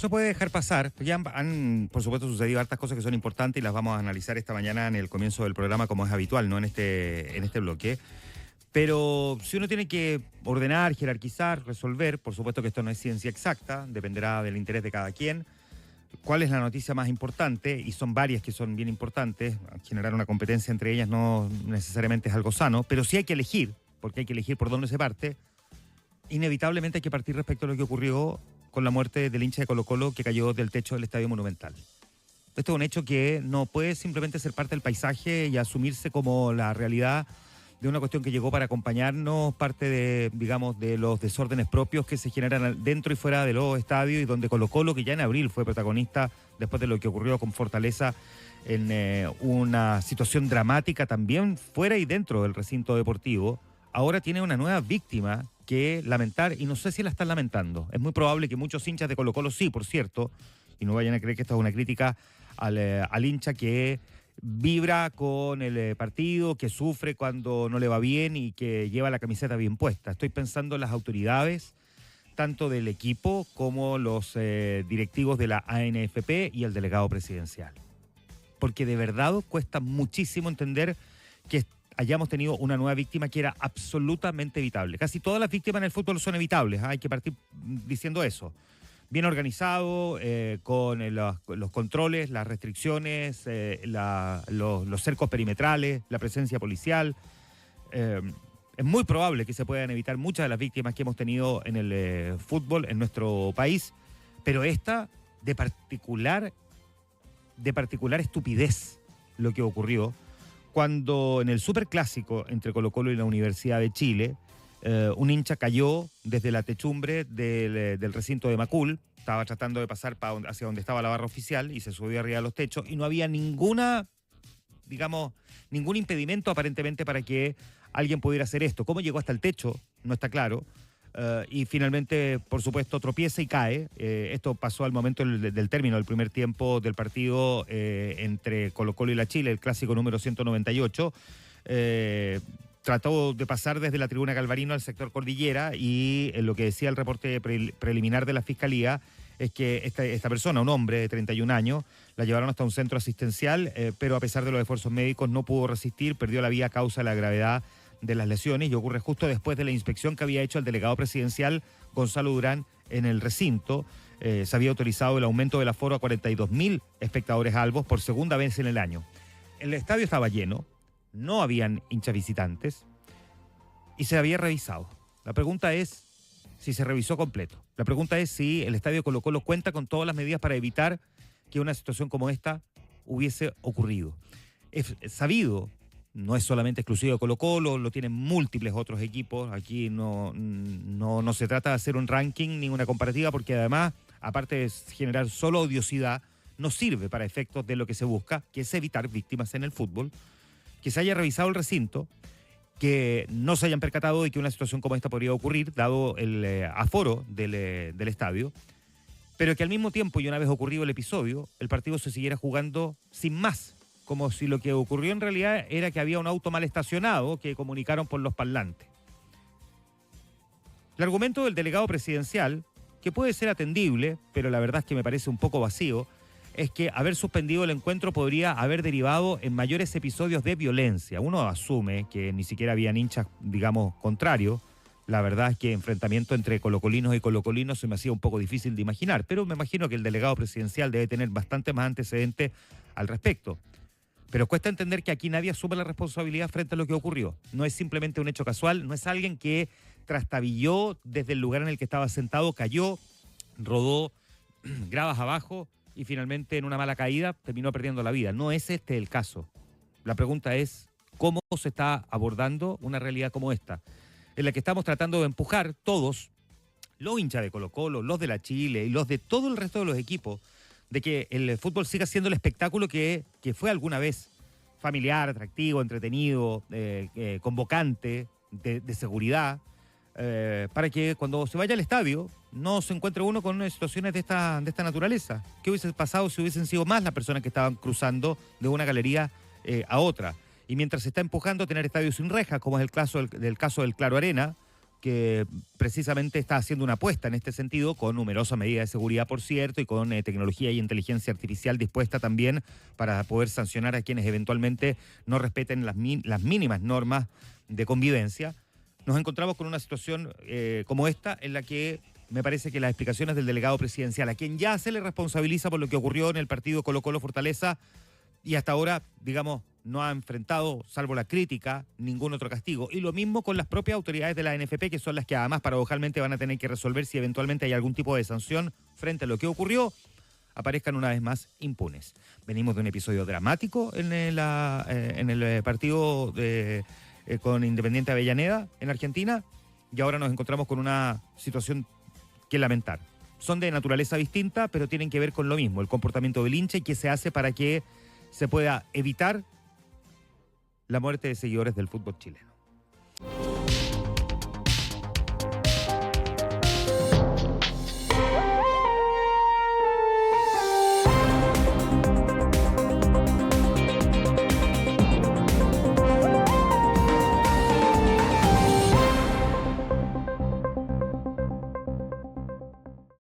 se puede dejar pasar. Ya por supuesto, sucedido hartas cosas que son importantes y las vamos a analizar esta mañana en el comienzo del programa, como es habitual, ¿no? En este bloque. Pero si uno tiene que ordenar, jerarquizar, resolver, por supuesto que esto no es ciencia exacta, dependerá del interés de cada quien. ¿Cuál es la noticia más importante? Y son varias que son bien importantes. Generar una competencia entre ellas no necesariamente es algo sano, pero sí hay que elegir, porque hay que elegir por dónde se parte. Inevitablemente hay que partir respecto a lo que ocurrió con la muerte del hincha de Colo-Colo que cayó del techo del Estadio Monumental. Esto es un hecho que no puede simplemente ser parte del paisaje y asumirse como la realidad de una cuestión que llegó para acompañarnos, parte de, digamos, de los desórdenes propios que se generan dentro y fuera de los estadios, y donde Colo-Colo, que ya en abril fue protagonista después de lo que ocurrió con Fortaleza en una situación dramática también fuera y dentro del recinto deportivo, ahora tiene una nueva víctima que lamentar, y no sé si la están lamentando. Es muy probable que muchos hinchas de Colo-Colo, sí, por cierto, y no vayan a creer que esta es una crítica al hincha que vibra con el partido, que sufre cuando no le va bien y que lleva la camiseta bien puesta. Estoy pensando en las autoridades, tanto del equipo como los directivos de la ANFP y el delegado presidencial. Porque de verdad cuesta muchísimo entender que hayamos tenido una nueva víctima que era absolutamente evitable. Casi todas las víctimas en el fútbol son evitables, hay que partir diciendo eso. Bien organizado, con los controles, las restricciones, los cercos perimetrales, la presencia policial. Es muy probable que se puedan evitar muchas de las víctimas que hemos tenido en el fútbol en nuestro país, pero esta de particular estupidez lo que ocurrió cuando en el superclásico entre Colo-Colo y la Universidad de Chile, un hincha cayó desde la techumbre del recinto de Macul, estaba tratando de pasar hacia donde estaba la barra oficial y se subió arriba de los techos y no había ningún impedimento aparentemente para que alguien pudiera hacer esto. ¿Cómo llegó hasta el techo? No está claro. Y finalmente, por supuesto, tropieza y cae. Esto pasó al momento del término del primer tiempo del partido entre Colo-Colo y la Chile, el clásico número 198. Trató de pasar desde la tribuna Galvarino al sector Cordillera y lo que decía el reporte preliminar de la Fiscalía es que esta persona, un hombre de 31 años, la llevaron hasta un centro asistencial, pero a pesar de los esfuerzos médicos no pudo resistir, perdió la vida a causa de la gravedad de las lesiones, y ocurre justo después de la inspección que había hecho el delegado presidencial Gonzalo Durán en el recinto. Se había autorizado el aumento del aforo a 42.000 espectadores albos por segunda vez en el año. El estadio estaba lleno, no habían hinchas visitantes y se había revisado. La pregunta es si se revisó completo. La pregunta es si el estadio Colo-Colo cuenta con todas las medidas para evitar que una situación como esta hubiese ocurrido. Es sabido, no es solamente exclusivo de Colo-Colo, lo tienen múltiples otros equipos. Aquí no se trata de hacer un ranking ni una comparativa, porque además, aparte de generar solo odiosidad, no sirve para efectos de lo que se busca, que es evitar víctimas en el fútbol. Que se haya revisado el recinto, que no se hayan percatado de que una situación como esta podría ocurrir, dado el aforo del estadio, pero que al mismo tiempo, y una vez ocurrido el episodio, el partido se siguiera jugando sin más, como si lo que ocurrió en realidad era que había un auto mal estacionado que comunicaron por los parlantes. El argumento del delegado presidencial, que puede ser atendible, pero la verdad es que me parece un poco vacío, es que haber suspendido el encuentro podría haber derivado en mayores episodios de violencia. Uno asume que ni siquiera habían hinchas, digamos, contrarios. La verdad es que enfrentamiento entre colocolinos y colocolinos se me hacía un poco difícil de imaginar, pero me imagino que el delegado presidencial debe tener bastante más antecedentes al respecto. Pero cuesta entender que aquí nadie asume la responsabilidad frente a lo que ocurrió. No es simplemente un hecho casual, no es alguien que trastabilló desde el lugar en el que estaba sentado, cayó, rodó gradas abajo y finalmente en una mala caída terminó perdiendo la vida. No es este el caso. La pregunta es cómo se está abordando una realidad como esta, en la que estamos tratando de empujar todos, los hinchas de Colo-Colo, los de la Chile y los de todo el resto de los equipos, de que el fútbol siga siendo el espectáculo que fue alguna vez, familiar, atractivo, entretenido, convocante, de seguridad, para que cuando se vaya al estadio no se encuentre uno con situaciones de esta naturaleza. ¿Qué hubiese pasado si hubiesen sido más las personas que estaban cruzando de una galería a otra? Y mientras se está empujando a tener estadios sin rejas, como es el caso del Claro Arena, que precisamente está haciendo una apuesta en este sentido, con numerosas medidas de seguridad, por cierto, y con tecnología y inteligencia artificial dispuesta también para poder sancionar a quienes eventualmente no respeten las mínimas normas de convivencia. Nos encontramos con una situación como esta, en la que me parece que las explicaciones del delegado presidencial, a quien ya se le responsabiliza por lo que ocurrió en el partido Colo-Colo Fortaleza, y hasta ahora, digamos, no ha enfrentado, salvo la crítica, ningún otro castigo. Y lo mismo con las propias autoridades de la NFP, que son las que además paradojalmente van a tener que resolver si eventualmente hay algún tipo de sanción frente a lo que ocurrió, aparezcan una vez más impunes. Venimos de un episodio dramático en el partido con Independiente Avellaneda en Argentina, y ahora nos encontramos con una situación que lamentar. Son de naturaleza distinta, pero tienen que ver con lo mismo, el comportamiento del hincha y qué se hace para que se pueda evitar la muerte de seguidores del fútbol chileno.